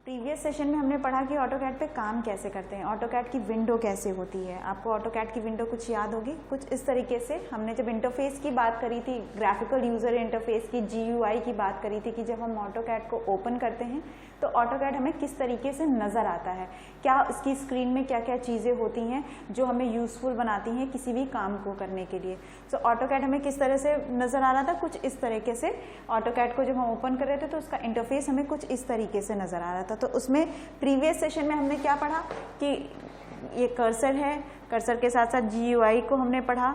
Previous session में हमने पढ़ा कि ऑटोकैड पे काम कैसे करते हैं, ऑटोकैड की विंडो कैसे होती है। आपको ऑटोकैड की विंडो कुछ याद होगी, कुछ इस तरीके से। हमने जब इंटरफेस की बात करी थी, ग्राफिकल यूज़र इंटरफेस की, GUI की बात करी थी कि जब हम ऑटोकैड को ओपन करते हैं तो ऑटोकैड हमें किस तरीके से नज़र आता है, क्या इसकी स्क्रीन में क्या क्या चीज़ें होती हैं जो हमें यूज़फुल बनाती हैं किसी भी काम को करने के लिए। सो ऑटोकैड हमें किस तरह से नज़र आ रहा था, कुछ इस तरीके से। ऑटोकैड को जब हम ओपन कर रहे थे तो उसका इंटरफेस हमें कुछ इस तरीके से नज़र आ रहा था। तो उसमें प्रीवियस सेशन में हमने क्या पढ़ा कि ये कर्सर है, कर्सर के साथ साथ GUI को हमने पढ़ा,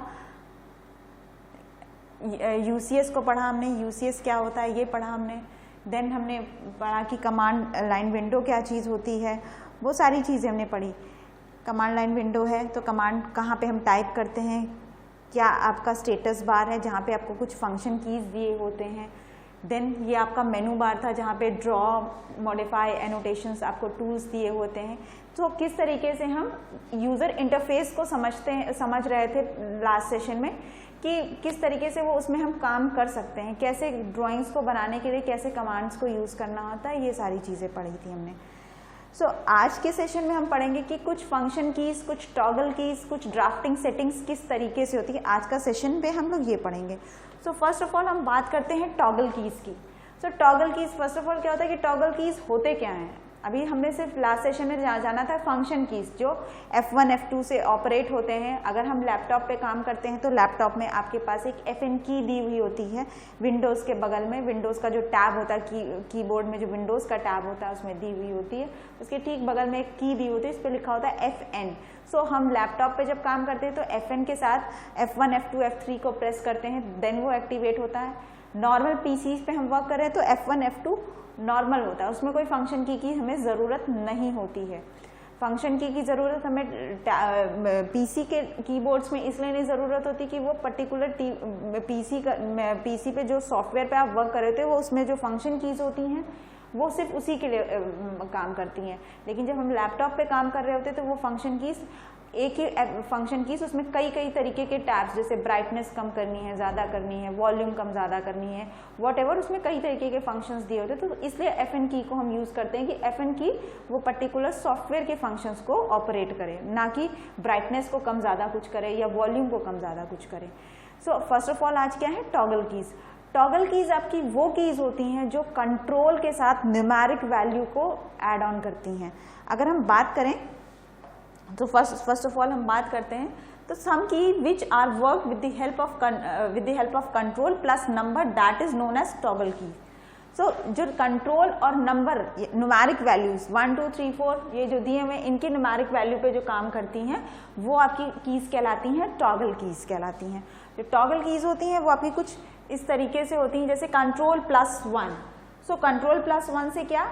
UCS को पढ़ा हमने, UCS क्या होता है ये पढ़ा हमने। देन हमने पढ़ा कि कमांड लाइन विंडो क्या चीज़ होती है, वो सारी चीज़ें हमने पढ़ी। कमांड लाइन विंडो है तो कमांड कहाँ पे हम टाइप करते हैं, क्या आपका स्टेटस बार है जहाँ पे आपको कुछ फंक्शन कीज़ दिए होते हैं। देन ये आपका मेनू बार था जहाँ पे ड्रॉ, मॉडिफाई, एनोटेशंस आपको टूल्स दिए होते हैं। तो किस तरीके से हम यूज़र इंटरफेस को समझ रहे थे लास्ट सेशन में कि किस तरीके से वो उसमें हम काम कर सकते हैं, कैसे ड्राइंग्स को बनाने के लिए कैसे कमांड्स को यूज़ करना होता है, ये सारी चीज़ें पढ़ी थी हमने। सो आज के सेशन में हम पढ़ेंगे कि कुछ फंक्शन कीज़, कुछ टॉगल कीज़, कुछ ड्राफ्टिंग सेटिंग्स किस तरीके से होती है। आज का सेशन पे हम लोग ये पढ़ेंगे। सो फर्स्ट ऑफ ऑल हम बात करते हैं टॉगल कीज़ की। So toggle keys first of all क्या होता है कि टॉगल कीज़ होते क्या हैं। अभी हमने सिर्फ लास्ट सेशन में जाना था फंक्शन कीज़ जो F1 F2 से ऑपरेट होते हैं। अगर हम लैपटॉप पे काम करते हैं तो लैपटॉप में आपके पास एक FN की दी हुई होती है विंडोज़ के बगल में। विंडोज़ का जो टैब होता है, कीबोर्ड में जो विंडोज़ का टैब होता है उसमें दी हुई होती है, उसके ठीक बगल में एक की दी होती है, इस पर लिखा होता है FN। सो हम लैपटॉप पे जब काम करते हैं तो FN के साथ F1 F2 F3 को प्रेस करते हैं, देन वो एक्टिवेट होता है। नॉर्मल PCs पे हम वर्क कर रहे हैं तो F1 F2 नॉर्मल होता है, उसमें कोई फंक्शन की हमें ज़रूरत नहीं होती है। फंक्शन की ज़रूरत हमें PC के कीबोर्ड्स में इसलिए नहीं ज़रूरत होती कि वो पर्टिकुलर PC पे जो सॉफ्टवेयर पे आप वर्क कर रहे थे वो उसमें जो फंक्शन कीज़ होती हैं वो सिर्फ उसी के लिए काम करती हैं। लेकिन जब हम लैपटॉप पे काम कर रहे होते तो वो फंक्शन कीज़ एक ही फंक्शन कीज़, उसमें कई तरीके के टैब्स, जैसे ब्राइटनेस कम करनी है, ज़्यादा करनी है, वॉल्यूम कम ज़्यादा करनी है, वॉटेवर, उसमें कई तरीके के फंक्शंस दिए होते हैं। तो इसलिए FN की को हम यूज़ करते हैं कि FN की वो पर्टिकुलर सॉफ्टवेयर के फंक्शंस को ऑपरेट करे, ना कि ब्राइटनेस को कम ज़्यादा कुछ करे या वॉल्यूम को कम ज़्यादा कुछ करे। सो फर्स्ट ऑफ ऑल आज क्या है टॉगल कीज़। टॉगल कीज़ आपकी वो कीज़ होती हैं जो कंट्रोल के साथ न्यूमेरिक वैल्यू को ऐड ऑन करती हैं। अगर हम बात करें तो फर्स्ट ऑफ ऑल हम बात करते हैं तो some key which are work with the help of control plus number, that is known as toggle key. So जो कंट्रोल और नंबर न्यूमेरिक वैल्यूज 1 2 3 4 ये जो दिए हुए इनके न्यूमेरिक वैल्यू पे जो काम करती हैं वो आपकी कीज़ कहलाती हैं, टॉगल कीज़ कहलाती हैं। जो टॉगल कीज़ होती हैं वो आपकी कुछ इस तरीके से होती हैं, जैसे कंट्रोल +1। सो कंट्रोल +1 से क्या,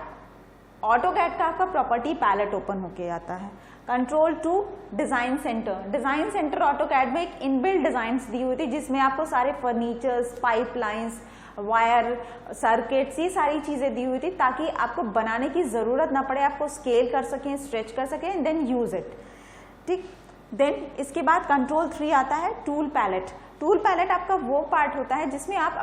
ऑटोकैड का आपका प्रॉपर्टी पैलेट ओपन होके आता है। Control 2 design centre. Design centre AutoCAD में एक इनबिल्ट डिज़ाइंस दी हुई थी जिसमें आपको सारे फर्नीचर्स, पाइपलाइंस, वायर, सर्किट्स, ये सारी चीज़ें दी हुई थी ताकि आपको बनाने की ज़रूरत ना पड़े, आपको स्केल कर सकें, स्ट्रेच कर सकें एंड देन यूज़ इट। ठीक, देन इसके बाद कंट्रोल 3 आता है टूल पैलेट। टूल पैलेट आपका वो पार्ट होता है जिसमें आप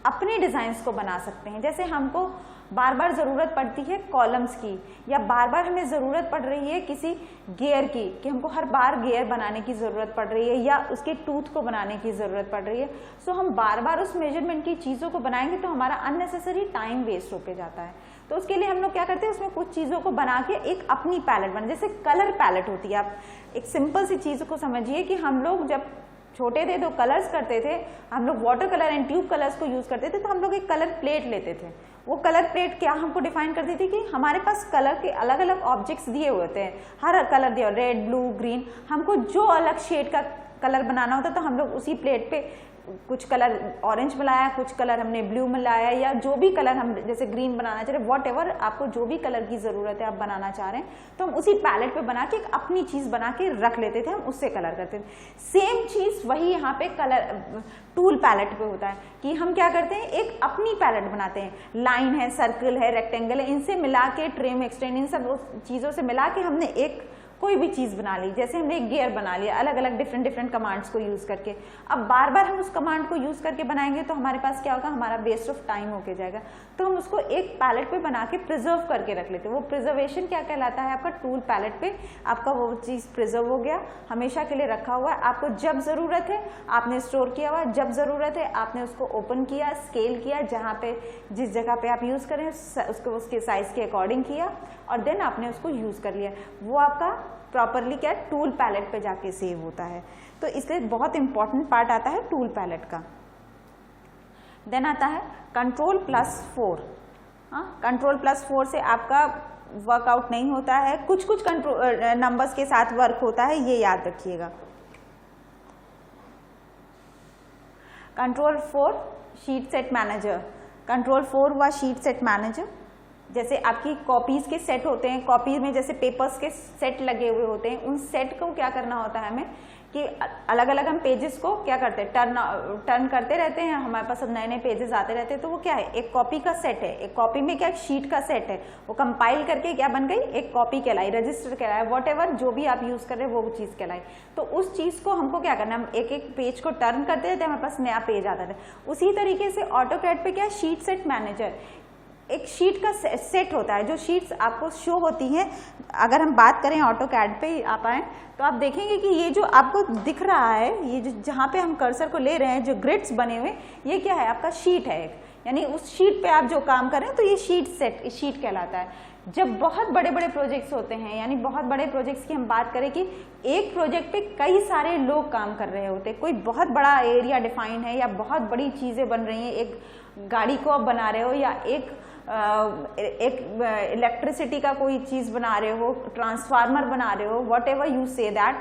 अपने डिज़ाइंस को बना सकते हैं। जैसे हमको बार बार ज़रूरत पड़ती है कॉलम्स की, या बार बार हमें ज़रूरत पड़ रही है किसी गियर की, कि हमको हर बार गियर बनाने की ज़रूरत पड़ रही है या उसके टूथ को बनाने की ज़रूरत पड़ रही है। सो हम बार बार उस मेजरमेंट की चीज़ों को बनाएंगे तो हमारा अननेसेसरी टाइम वेस्ट होके जाता है। तो उसके लिए हम लोग क्या करते हैं, उसमें कुछ चीज़ों को बना के एक अपनी पैलेट बना, जैसे कलर पैलेट होती है। आप एक सिंपल सी चीज़ को समझिए कि हम लोग जब छोटे थे तो कलर्स करते थे, हम लोग water colour and tube colours को यूज़ करते थे, तो हम लोग एक कलर प्लेट लेते थे। वो कलर प्लेट क्या हमको डिफाइन करती थी कि हमारे पास कलर के अलग अलग ऑब्जेक्ट्स दिए हुए होते हैं, हर कलर दिया, रेड, ब्लू, ग्रीन, हमको जो अलग शेड का कलर बनाना होता तो हम लोग उसी प्लेट पे कुछ कलर ऑरेंज मिलाया, कुछ कलर हमने ब्लू मिलाया, या जो भी कलर हम जैसे ग्रीन बनाना चाह रहे हैं, वॉट एवर आपको जो भी कलर की ज़रूरत है आप बनाना चाह रहे हैं, तो हम उसी पैलेट पे बना के एक अपनी चीज़ बना के रख लेते थे, हम उससे कलर करते थे। सेम चीज़ वही यहाँ पे कलर टूल पैलेट पे होता है कि हम क्या करते हैं, एक अपनी पैलेट बनाते हैं। लाइन है, सर्कल है, रेक्टेंगल है, इनसे मिला के, ट्रिम, एक्सटेंड, इन सब चीज़ों से मिला के हमने एक कोई भी चीज़ बना ली, जैसे हमने एक गियर बना लिया अलग अलग डिफरेंट कमांड्स को यूज़ करके। अब बार बार हम उस कमांड को यूज़ करके बनाएंगे तो हमारे पास क्या होगा, हमारा वेस्ट ऑफ टाइम होके जाएगा। तो हम उसको एक पैलेट पे बना के प्रिजर्व करके रख लेते हैं। वो प्रिजर्वेशन क्या कहलाता है, आपका टूल पैलेट पे आपका वो चीज़ प्रिजर्व हो गया, हमेशा के लिए रखा हुआ है। आपको जब ज़रूरत है आपने स्टोर किया हुआ, जब ज़रूरत है आपने उसको ओपन किया, स्केल किया, जहाँ पे जिस जगह पे आप यूज़ करें उसको उसके साइज़ के अकॉर्डिंग किया और देन आपने उसको यूज़ कर लिया। वो आपका प्रॉपरली क्या टूल पैलेट पे जाके सेव होता है। तो इसलिए बहुत इंपॉर्टेंट पार्ट आता है टूल पैलेट का। देन आता है Ctrl+4। Ctrl+4 से आपका वर्कआउट नहीं होता है, कुछ कंट्रोल नंबर्स के साथ वर्क होता है, ये याद रखिएगा। Ctrl+4 sheet set manager. Ctrl+4 हुआ शीट सेट मैनेजर। जैसे आपकी कॉपीज के सेट होते हैं, कॉपी में जैसे पेपर्स के सेट लगे हुए होते हैं, उन सेट को क्या करना होता है हमें कि अलग अलग हम पेजेस को क्या करते हैं, टर्न करते रहते हैं, हमारे पास नए नए पेजेस आते रहते हैं। तो वो क्या है, एक कॉपी का सेट है, एक कॉपी में क्या एक शीट का सेट है, वो कंपाइल करके क्या बन गई, एक कॉपी कहलाई, रजिस्टर कहलाया, वॉट जो भी आप यूज कर रहे हैं वो चीज़ कहलाई। तो उस चीज़ को हमको क्या करना है, हम एक एक पेज को टर्न करते रहते हैं, हमारे पास नया पेज आता है। उसी तरीके से ऑटोकैड पे क्या शीट सेट मैनेजर, एक शीट का सेट होता है, जो शीट्स आपको शो होती हैं। अगर हम बात करें ऑटोकैड पे आप आए तो आप देखेंगे कि ये जो आपको दिख रहा है, ये जो जहाँ पे हम कर्सर को ले रहे हैं, जो ग्रिड्स बने हुए, ये क्या है, आपका शीट है एक, यानी उस शीट पे आप जो काम कर रहे हैं तो ये शीट कहलाता है। जब बहुत बड़े बड़े प्रोजेक्ट्स होते हैं, यानी बहुत बड़े प्रोजेक्ट्स की हम बात करें कि एक प्रोजेक्ट पे कई सारे लोग काम कर रहे होते हैं, कोई बहुत बड़ा एरिया डिफाइन है या बहुत बड़ी चीज़ें बन रही हैं, एक गाड़ी को आप बना रहे हो या एक इलेक्ट्रिसिटी का कोई चीज़ बना रहे हो, ट्रांसफार्मर बना रहे हो, whatever you say that.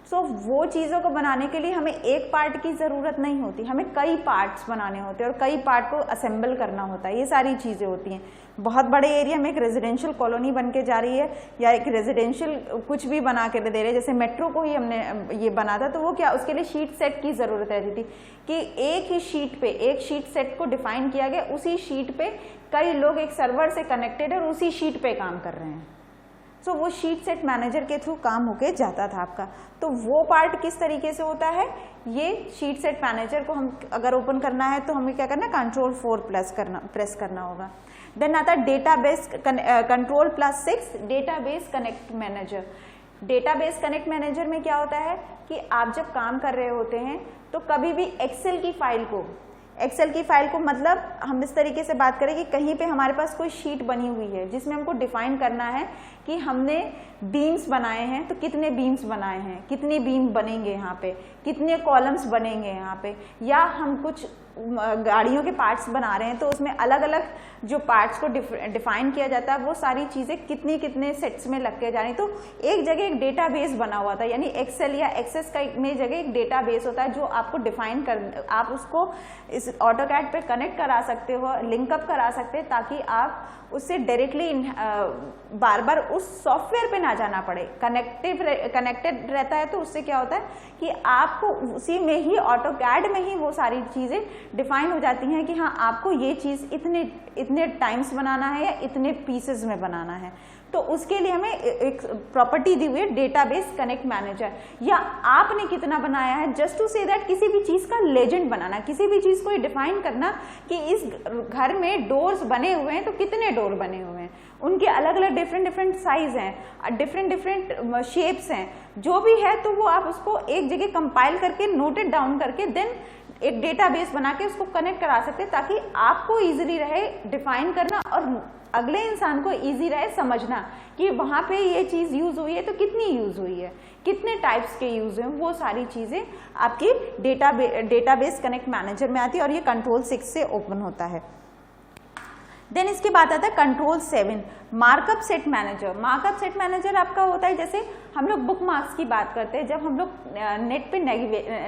So वो चीज़ों को बनाने के लिए हमें एक पार्ट की ज़रूरत नहीं होती, हमें कई पार्ट्स बनाने होते हैं और कई पार्ट को असेंबल करना होता है, ये सारी चीज़ें होती हैं। बहुत बड़े एरिया में एक रेजिडेंशियल कॉलोनी बन के जा रही है या एक रेजिडेंशियल कुछ भी बना के दे रहे हैं, जैसे मेट्रो को ही हमने ये बना था, तो वो क्या, उसके लिए शीट सेट की ज़रूरत रहती थी कि एक ही शीट पे एक शीट सेट को डिफाइन किया गया, उसी शीट पे कई लोग एक सर्वर से कनेक्टेड है और उसी शीट पे काम कर रहे हैं। सो वो शीट सेट मैनेजर के थ्रू काम होके जाता था आपका। तो वो पार्ट किस तरीके से होता है, ये शीट सेट मैनेजर को हम अगर ओपन करना है तो हमें क्या करना है, Ctrl+4 प्रेस करना होगा। देन आता है database, Ctrl+6 database connect manager. Database connect manager में क्या होता है कि आप जब काम कर रहे होते हैं तो कभी भी एक्सेल की फाइल को मतलब हम इस तरीके से बात करें कि कहीं पे हमारे पास कोई शीट बनी हुई है जिसमें हमको डिफाइन करना है कि हमने बीम्स बनाए हैं तो कितने बीम्स बनाए हैं, कितने बीम बनेंगे यहाँ पे, कितने कॉलम्स बनेंगे यहाँ पे, या हम कुछ गाड़ियों के पार्ट्स बना रहे हैं तो उसमें अलग अलग जो पार्ट्स को डिफाइन किया जाता है, वो सारी चीज़ें कितने सेट्स में लग के जा रही। तो एक जगह एक डेटाबेस बना हुआ था, यानी एक्सेल या एक्सेस का में जगह एक डेटाबेस होता है जो आपको डिफाइन कर, आप उसको इस ऑटोकैड पे कनेक्ट करा सकते हो, लिंकअप करा सकते हैं, ताकि आप उससे डायरेक्टली बार बार उस सॉफ्टवेयर पे ना जाना पड़े। कनेक्टेड रहता है तो उससे क्या होता है कि आपको उसी में ही ऑटोकैड में ही वो सारी चीज़ें डिफाइन हो जाती हैं कि हाँ आपको ये चीज़ इतने टाइम्स बनाना है या इतने पीसेस में बनाना है। तो उसके लिए हमें एक प्रॉपर्टी दी हुई है डेटाबेस कनेक्ट मैनेजर, या आपने कितना बनाया है, जस्ट टू से दैट किसी भी चीज़ का लेजेंड बनाना, किसी भी चीज़ को डिफाइन करना कि इस घर में डोर्स बने हुए हैं तो कितने डोर बने हुए हैं, उनके अलग अलग डिफरेंट साइज हैं, डिफरेंट शेप्स हैं, जो भी है तो वो आप उसको एक जगह कंपाइल करके नोटेड डाउन करके देन एक डेटाबेस बना के उसको कनेक्ट करा सकते हैं, ताकि आपको इजीली रहे डिफाइन करना और अगले इंसान को इजी रहे समझना कि वहाँ पे ये चीज़ यूज़ हुई है तो कितनी यूज़ हुई है, कितने टाइप्स के यूज़ हुए, वो सारी चीज़ें आपकी डेटाबेस कनेक्ट मैनेजर में आती है और ये Ctrl+6 से ओपन होता है। देन इसके बाद आता है Ctrl+7 markup set manager. Markup set manager आपका होता है, जैसे हम लोग बुक मार्क्स की बात करते हैं, जब हम लोग नेट पे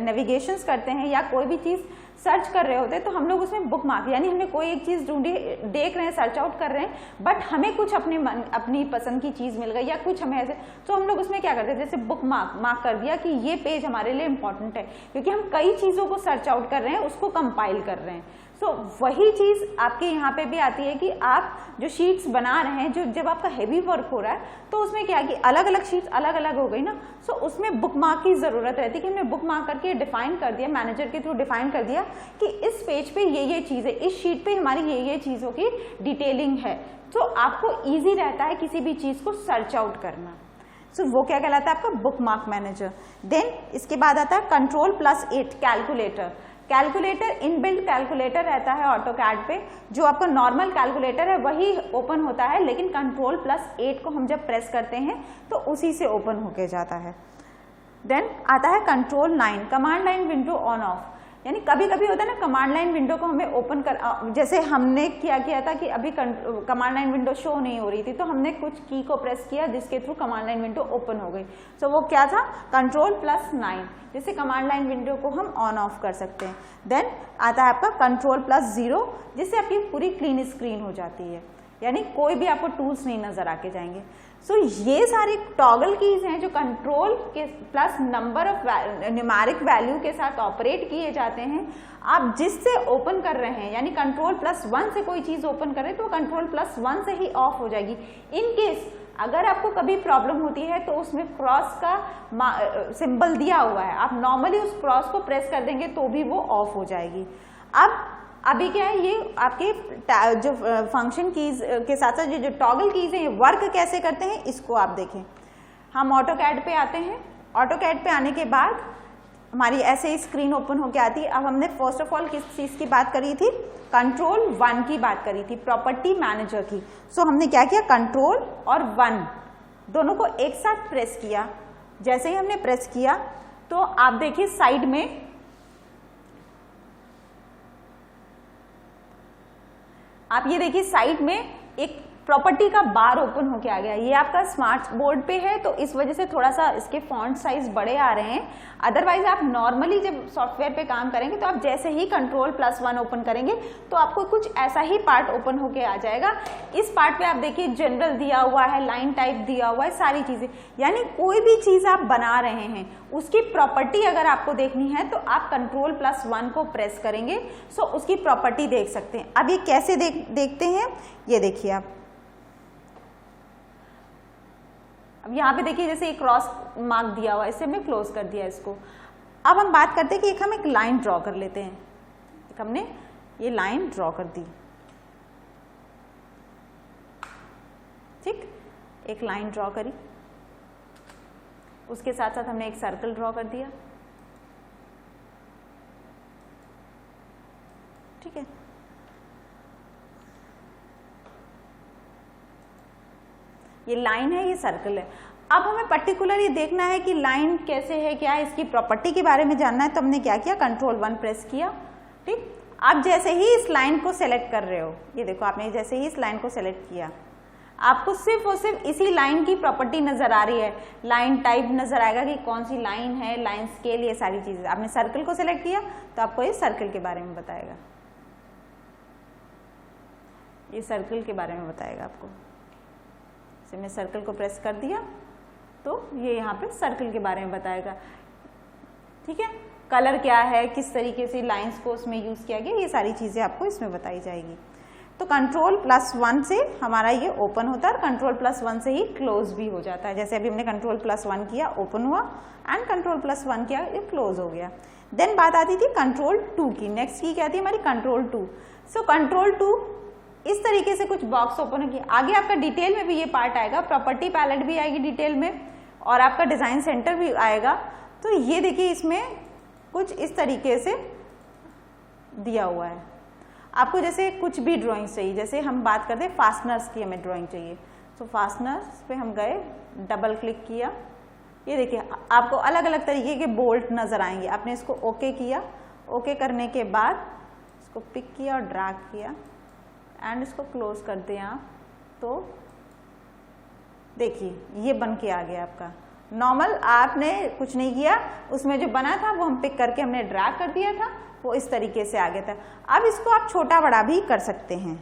नेविगेशंस करते हैं या कोई भी चीज़ सर्च कर रहे होते हैं तो हम लोग उसमें बुक मार्क, यानी हमने कोई एक चीज़ ढूंढी, देख रहे हैं, सर्च आउट कर रहे हैं, बट हमें कुछ अपनी पसंद की चीज़ मिल गई या कुछ हमें ऐसे, तो हम लोग उसमें क्या करते हैं, जैसे बुक मार्क कर दिया कि ये पेज हमारे लिए इंपॉर्टेंट है, क्योंकि हम कई चीज़ों को सर्च आउट कर रहे हैं, उसको कंपाइल कर रहे हैं। सो वही चीज आपके यहाँ पे भी आती है कि आप जो शीट्स बना रहे हैं, जो जब आपका हेवी वर्क हो रहा है तो उसमें क्या कि अलग अलग शीट्स अलग अलग हो गई ना, सो उसमें बुक मार्क की जरूरत रहती है कि हमने बुक मार्क करके डिफाइन कर दिया, मैनेजर के थ्रू डिफाइन कर दिया कि इस पेज पे ये चीज है, इस शीट पे हमारी ये चीजों की डिटेलिंग है, तो आपको ईजी रहता है किसी भी चीज को सर्च आउट करना। सो वो क्या कहलाता है आपका बुक मार्क मैनेजर। देन इसके बाद आता है Ctrl+8 calculator. Calculator inbuilt calculator रहता है ऑटोकैड पे, जो आपका नॉर्मल कैलकुलेटर है वही ओपन होता है, लेकिन Ctrl+8 को हम जब प्रेस करते हैं तो उसी से ओपन होके जाता है। देन आता है Ctrl+9 command line window on off, यानी कभी कभी होता है ना कमांड लाइन विंडो को हमें ओपन कर, जैसे हमने क्या किया था कि अभी कमांड लाइन विंडो शो नहीं हो रही थी तो हमने कुछ की को प्रेस किया जिसके through command line window open हो गई। सो वो क्या था Ctrl+9, जिससे कमांड लाइन विंडो को हम ऑन ऑफ कर सकते हैं। देन आता है आपका Ctrl+0, जिससे आपकी पूरी क्लीन स्क्रीन हो जाती है, यानी कोई भी आपको टूल्स नहीं नजर आके जाएंगे। सो ये सारे टॉगल कीज हैं जो कंट्रोल के plus number of numeric value के साथ ऑपरेट किए जाते हैं। आप जिससे ओपन कर रहे हैं, यानी Ctrl+1 से कोई चीज ओपन कर रहे हैं तो Ctrl+1 से ही ऑफ हो जाएगी। इन केस अगर आपको कभी प्रॉब्लम होती है तो उसमें क्रॉस का सिंबल दिया हुआ है, आप नॉर्मली उस क्रॉस को प्रेस कर देंगे तो भी वो ऑफ हो जाएगी। अब अभी क्या है, ये आपके जो फंक्शन कीज के साथ साथ जो टॉगल कीज हैं ये वर्क कैसे करते हैं इसको आप देखें। हम ऑटोकैड पे आते हैं, ऑटोकैड पे आने के बाद हमारी ऐसे ही स्क्रीन ओपन होके आती है। अब हमने फर्स्ट ऑफ ऑल किस चीज की बात करी थी, Ctrl+1 की बात करी थी, प्रॉपर्टी मैनेजर की। सो हमने क्या किया, Ctrl और 1 दोनों को एक साथ प्रेस किया। जैसे ही हमने प्रेस किया तो आप देखिए साइड में आप ये देखिए साइड में एक प्रॉपर्टी का बार ओपन होके आ गया। ये आपका स्मार्ट बोर्ड पे है तो इस वजह से थोड़ा सा इसके फॉन्ट साइज बड़े आ रहे हैं। अदरवाइज आप नॉर्मली जब सॉफ्टवेयर पे काम करेंगे तो आप जैसे ही Ctrl+1 ओपन करेंगे तो आपको कुछ ऐसा ही पार्ट ओपन होके आ जाएगा। इस पार्ट पे आप देखिए जनरल दिया हुआ है, लाइन टाइप दिया हुआ है, सारी चीजें, यानी कोई भी चीज आप बना रहे हैं उसकी प्रॉपर्टी अगर आपको देखनी है तो आप Ctrl+1 को प्रेस करेंगे सो उसकी प्रॉपर्टी देख सकते हैं। अब ये कैसे देखते हैं, ये देखिए आप अब यहाँ पे देखिए जैसे एक क्रॉस मार्क दिया हुआ है, इससे हमने क्लोज कर दिया इसको। अब हम बात करते हैं कि एक हम एक लाइन ड्रॉ कर लेते हैं। एक हमने ये लाइन ड्रॉ कर दी, ठीक, एक लाइन ड्रॉ करी, उसके साथ साथ हमने एक सर्कल ड्रॉ कर दिया, ठीक है। ये लाइन है, ये सर्कल है। अब हमें पर्टिकुलरली देखना है कि लाइन कैसे है, क्या है, इसकी प्रॉपर्टी के बारे में जानना है तो हमने क्या किया, Ctrl+1 प्रेस किया, ठीक। आप जैसे ही इस लाइन को सेलेक्ट कर रहे हो, ये देखो आपने जैसे ही इस लाइन को सेलेक्ट किया आपको सिर्फ और सिर्फ इसी लाइन की प्रॉपर्टी नजर आ रही है। लाइन टाइप नजर आएगा कि कौन सी लाइन है, लाइन स्केल, ये सारी चीजें। आपने सर्कल को सेलेक्ट किया तो आपको ये सर्कल के बारे में बताएगा, ये सर्कल के बारे में बताएगा आपको। मैंने सर्कल को प्रेस कर दिया तो ये यहाँ पे सर्कल के बारे में बताएगा, ठीक है। कलर क्या है, किस तरीके से लाइंस को उसमें यूज किया गया, ये सारी चीजें आपको इसमें बताई जाएगी। तो Ctrl+1 से हमारा ये ओपन होता है और Ctrl+1 से ही क्लोज भी हो जाता है। जैसे अभी हमने Ctrl+1 किया, ओपन हुआ, एंड Ctrl+1 किया, ये क्लोज हो गया। देन बात आती थी Ctrl+2 की। नेक्स्ट की क्या थी हमारी Ctrl+2। सो Ctrl+2 इस तरीके से कुछ बॉक्स ओपन किया। आगे आपका डिटेल में भी ये पार्ट आएगा, प्रॉपर्टी पैलेट भी आएगी डिटेल में और आपका डिजाइन सेंटर भी आएगा। तो ये देखिए इसमें कुछ इस तरीके से दिया हुआ है। आपको जैसे कुछ भी ड्राइंग चाहिए, जैसे हम बात करते हैं फास्टनर्स की हमें ड्राइंग चाहिए, तो फास्टनर्स पे हम गए, डबल क्लिक किया, ये देखिए आपको अलग अलग तरीके के बोल्ट नजर आएंगे। आपने इसको ओके किया, ओके करने के बाद इसको पिक किया और ड्रैग किया एंड इसको क्लोज कर दें आप, तो देखिए ये बन के आ गया आपका। नॉर्मल आपने कुछ नहीं किया, उसमें जो बना था वो हम पिक करके हमने ड्रैग कर दिया था, वो इस तरीके से आ गया था। अब इसको आप छोटा बड़ा भी कर सकते हैं।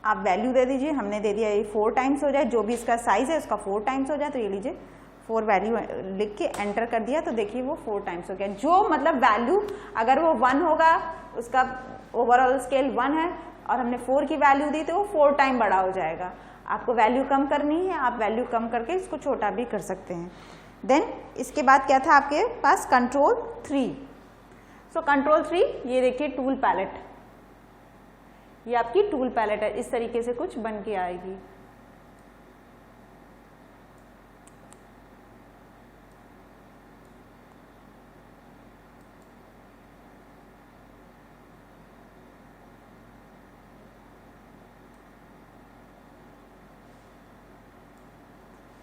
आप वैल्यू दे दीजिए, हमने दे दिया ये 4 टाइम्स हो जाए, जो भी इसका साइज है उसका 4 टाइम्स हो जाए, तो ये लीजिए 4 वैल्यू लिख के एंटर कर दिया, तो देखिए वो 4 टाइम्स हो गया। जो मतलब वैल्यू अगर वो 1 होगा, उसका ओवरऑल स्केल 1 है और हमने 4 की वैल्यू दी तो वो 4 टाइम बड़ा हो जाएगा। आपको वैल्यू कम करनी है, आप वैल्यू कम करके इसको छोटा भी कर सकते हैं। देन इसके बाद क्या था आपके पास, कंट्रोल 3। सो कंट्रोल 3, ये देखिए टूल पैलेट, ये आपकी टूल पैलेट है, इस तरीके से कुछ बन के आएगी।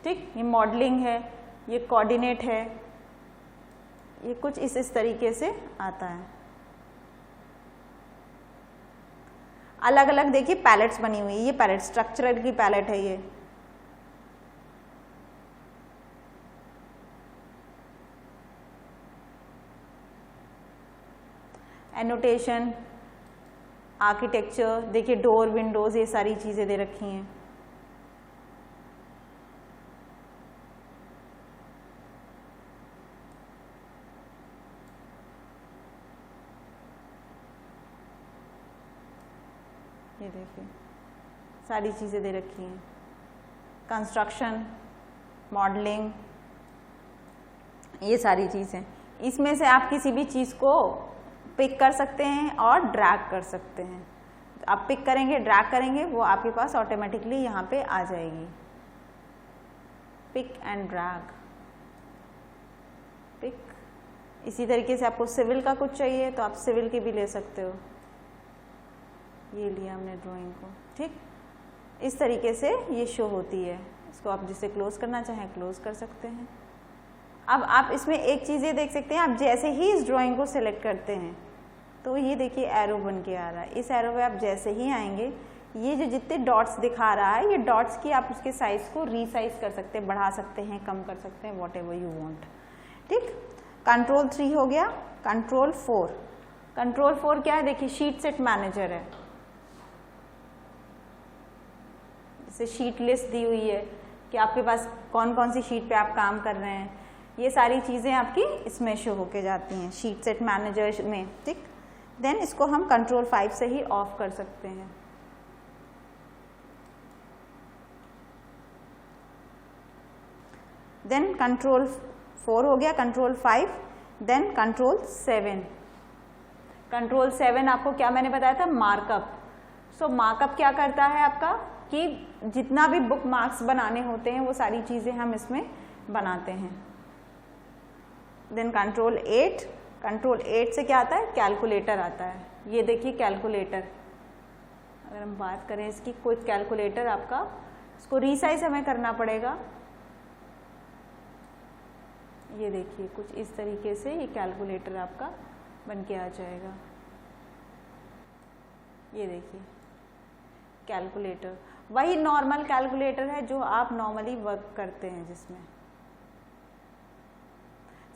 ठीक, ये मॉडलिंग है, ये कोऑर्डिनेट है, ये कुछ इस तरीके से आता है। अलग अलग देखिए पैलेट्स बनी हुई है, ये पैलेट स्ट्रक्चरल की पैलेट है, ये एनोटेशन, आर्किटेक्चर, देखिए डोर, विंडोज, ये सारी चीजें दे रखी हैं। ये देखिए सारी चीज़ें दे रखी हैं, कंस्ट्रक्शन, मॉडलिंग, ये सारी चीज़ें। इसमें से आप किसी भी चीज़ को पिक कर सकते हैं और ड्रैग कर सकते हैं। आप पिक करेंगे, ड्रैग करेंगे, वो आपके पास ऑटोमेटिकली यहाँ पे आ जाएगी। Pick and drag, pick. इसी तरीके से आपको सिविल का कुछ चाहिए तो आप सिविल की भी ले सकते हो। ये लिया हमने ड्राइंग को, ठीक, इस तरीके से ये शो होती है। इसको आप जिसे क्लोज करना चाहें क्लोज कर सकते हैं। अब आप इसमें एक चीज़ ये देख सकते हैं, आप जैसे ही इस ड्राइंग को सिलेक्ट करते हैं तो ये देखिए एरो बन के आ रहा है। इस एरो पे आप जैसे ही आएंगे, ये जो जितने डॉट्स दिखा रहा है, ये डॉट्स की आप उसके साइज को रीसाइज कर सकते हैं, बढ़ा सकते हैं, कम कर सकते हैं, वॉट एवर यू वॉन्ट। ठीक, कंट्रोल 3 हो गया। कंट्रोल 4, कंट्रोल 4 क्या है, देखिए शीट सेट मैनेजर है। जैसे शीट लिस्ट दी हुई है कि आपके पास कौन कौन सी शीट पे आप काम कर रहे हैं, ये सारी चीज़ें आपकी इसमें शो होके जाती हैं शीट सेट मैनेजर में। ठीक, देन इसको हम कंट्रोल 5 से ही ऑफ कर सकते हैं। देन कंट्रोल 4 हो गया, कंट्रोल 5, देन कंट्रोल 7। कंट्रोल 7 आपको क्या मैंने बताया था, मार्कअप। सो मार्कअप क्या करता है आपका कि जितना भी बुक मार्क्स बनाने होते हैं वो सारी चीज़ें हम इसमें बनाते हैं। देन कंट्रोल 8, कंट्रोल 8 से क्या आता है, कैलकुलेटर आता है। ये देखिए कैलकुलेटर, अगर हम बात करें इसकी, कोई कैलकुलेटर आपका, इसको रीसाइज हमें करना पड़ेगा। ये देखिए कुछ इस तरीके से ये कैलकुलेटर आपका बन के आ जाएगा। ये देखिए कैलकुलेटर, वही नॉर्मल कैलकुलेटर है जो आप नॉर्मली वर्क करते हैं, जिसमें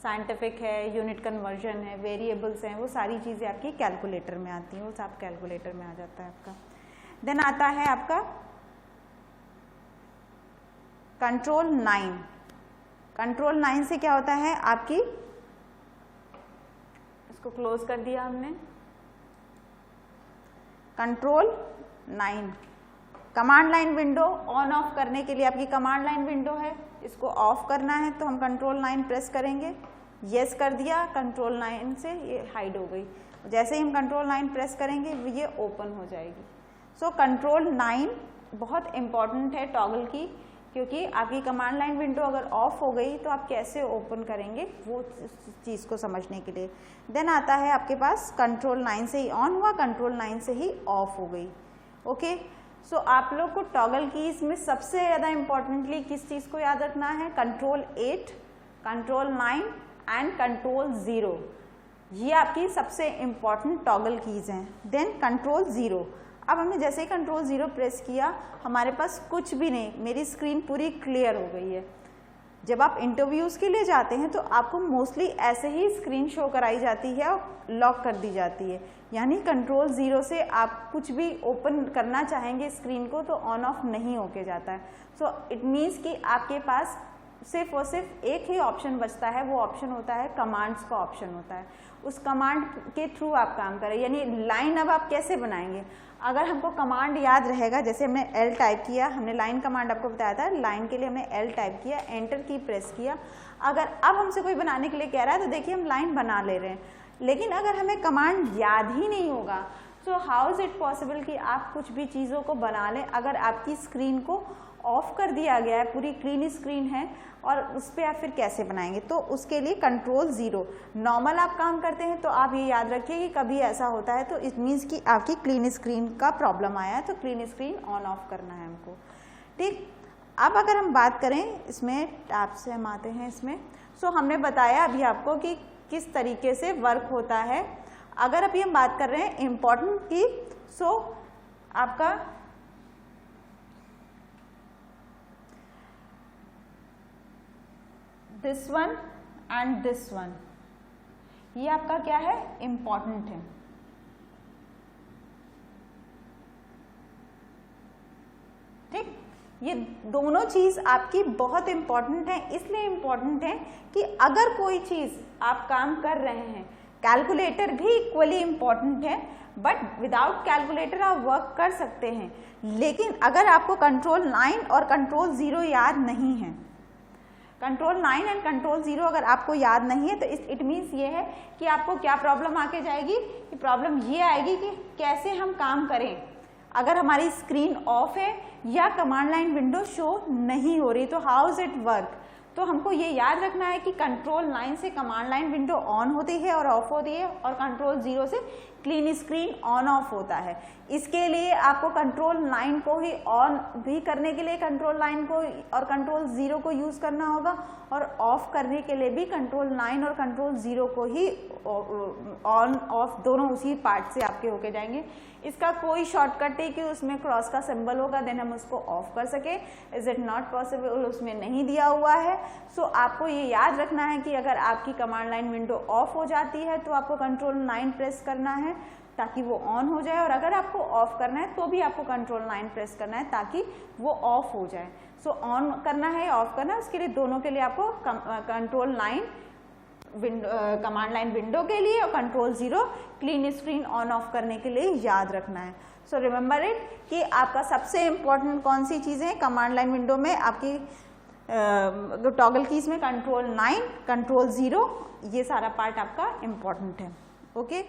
साइंटिफिक है, यूनिट कन्वर्जन है, वेरिएबल्स हैं, वो सारी चीज़ें आपकी कैलकुलेटर में आती हैं, वो सब कैलकुलेटर में आ जाता है आपका। देन आता है आपका कंट्रोल 9। कंट्रोल 9 से क्या होता है आपकी, इसको क्लोज कर दिया हमने। Control 9 command line window on off करने के लिए आपकी कमांड लाइन विंडो है, इसको ऑफ करना है तो हम कंट्रोल 9 प्रेस करेंगे। यस कर दिया, कंट्रोल 9 से ये हाइड हो गई। जैसे ही हम कंट्रोल 9 प्रेस करेंगे ये ओपन हो जाएगी। सो कंट्रोल 9 बहुत इंपॉर्टेंट है टॉगल की, क्योंकि आपकी कमांड लाइन विंडो अगर ऑफ हो गई तो आप कैसे ओपन करेंगे वो चीज़ को समझने के लिए। देन आता है आपके पास कंट्रोल 9 से ही ऑन हुआ, कंट्रोल 9 से ही ऑफ हो गई। ओके, सो आप लोग को टॉगल कीज में सबसे ज़्यादा इंपॉर्टेंटली किस चीज़ को याद रखना है, कंट्रोल 8, कंट्रोल 9 एंड कंट्रोल 0, ये आपकी सबसे इंपॉर्टेंट टॉगल कीज हैं। देन कंट्रोल 0, अब हमने जैसे ही कंट्रोल 0 प्रेस किया हमारे पास कुछ भी नहीं, मेरी स्क्रीन पूरी क्लियर हो गई है। जब आप इंटरव्यूज़ के लिए जाते हैं तो आपको मोस्टली ऐसे ही स्क्रीन शो कराई जाती है और लॉक कर दी जाती है, यानी कंट्रोल 0 से आप कुछ भी ओपन करना चाहेंगे स्क्रीन को तो ऑन ऑफ नहीं होके जाता है। सो इट मीन्स कि आपके पास सिर्फ और सिर्फ एक ही ऑप्शन बचता है, वो ऑप्शन होता है कमांड्स का ऑप्शन होता है। उस कमांड के थ्रू आप काम करें, यानी लाइन अब आप कैसे बनाएंगे। अगर हमको कमांड याद रहेगा, जैसे हमने L टाइप किया, हमने लाइन कमांड आपको बताया था, लाइन के लिए हमने L टाइप किया, एंटर की प्रेस किया। अगर अब हमसे कोई बनाने के लिए कह रहा है तो देखिए हम लाइन बना ले रहे हैं, लेकिन अगर हमें कमांड याद ही नहीं होगा तो हाउ इज़ इट पॉसिबल कि आप कुछ भी चीज़ों को बना लें अगर आपकी स्क्रीन को ऑफ कर दिया गया है, पूरी क्लीन स्क्रीन है और उस पर आप फिर कैसे बनाएंगे। तो उसके लिए कंट्रोल 0। नॉर्मल आप काम करते हैं तो आप ये याद रखिए कि कभी ऐसा होता है तो इट मीन्स कि आपकी क्लीन स्क्रीन का प्रॉब्लम आया है, तो क्लीन स्क्रीन ऑन ऑफ करना है हमको। ठीक, अब अगर हम बात करें इसमें टैब से हम आते हैं इसमें। सो हमने बताया अभी आपको कि किस तरीके से वर्क होता है। अगर अभी हम बात कर रहे हैं इम्पोर्टेंट की, सो आपका this one and this one, ये आपका क्या है, इम्पॉर्टेंट है। ठीक, ये दोनों चीज आपकी बहुत इंपॉर्टेंट है। इसलिए इंपॉर्टेंट है कि अगर कोई चीज आप काम कर रहे हैं, कैलकुलेटर भी इक्वली इंपॉर्टेंट है, बट विदाउट कैलकुलेटर आप वर्क कर सकते हैं। लेकिन अगर आपको कंट्रोल 9 और कंट्रोल 0 याद नहीं है, कंट्रोल 9 एंड कंट्रोल 0 अगर आपको याद नहीं है तो इट मीन्स ये है कि आपको क्या प्रॉब्लम आके जाएगी, कि प्रॉब्लम ये आएगी कि कैसे हम काम करें अगर हमारी स्क्रीन ऑफ है या कमांड लाइन विंडो शो नहीं हो रही, तो हाउ इज इट वर्क। तो हमको ये याद रखना है कि कंट्रोल 9 से कमांड लाइन विंडो ऑन होती है और ऑफ होती है, और कंट्रोल 0 से क्लीन स्क्रीन ऑन ऑफ होता है। इसके लिए आपको कंट्रोल 9 को ही ऑन भी करने के लिए कंट्रोल 9 को और कंट्रोल 0 को यूज करना होगा, और ऑफ करने के लिए भी कंट्रोल 9 और कंट्रोल 0 को ही ऑन ऑफ दोनों उसी पार्ट से आपके होके जाएंगे। इसका कोई शॉर्टकट है कि उसमें क्रॉस का सिंबल होगा देन हम उसको ऑफ कर सके, इज इट नॉट पॉसिबल, उसमें नहीं दिया हुआ है। सो आपको ये याद रखना है कि अगर आपकी कमांड लाइन विंडो ऑफ हो जाती है तो आपको कंट्रोल 9 प्रेस करना है ताकि वो ऑन हो जाए, और अगर आपको ऑफ करना है तो भी आपको कंट्रोल 9 प्रेस करना है ताकि वो ऑफ हो जाए। सो ऑन करना है या ऑफ करना है, उसके लिए दोनों के लिए आपको कंट्रोल 9 कमांड लाइन विंडो के लिए और control 0 clean screen on off करने के लिए याद रखना है। सो रिमेंबर इट कि आपका सबसे इंपॉर्टेंट कौन सी चीज़ें कमांड लाइन विंडो में आपकी टॉगल कीज में कंट्रोल 9, कंट्रोल 0, ये सारा पार्ट आपका इंपॉर्टेंट है। ओके।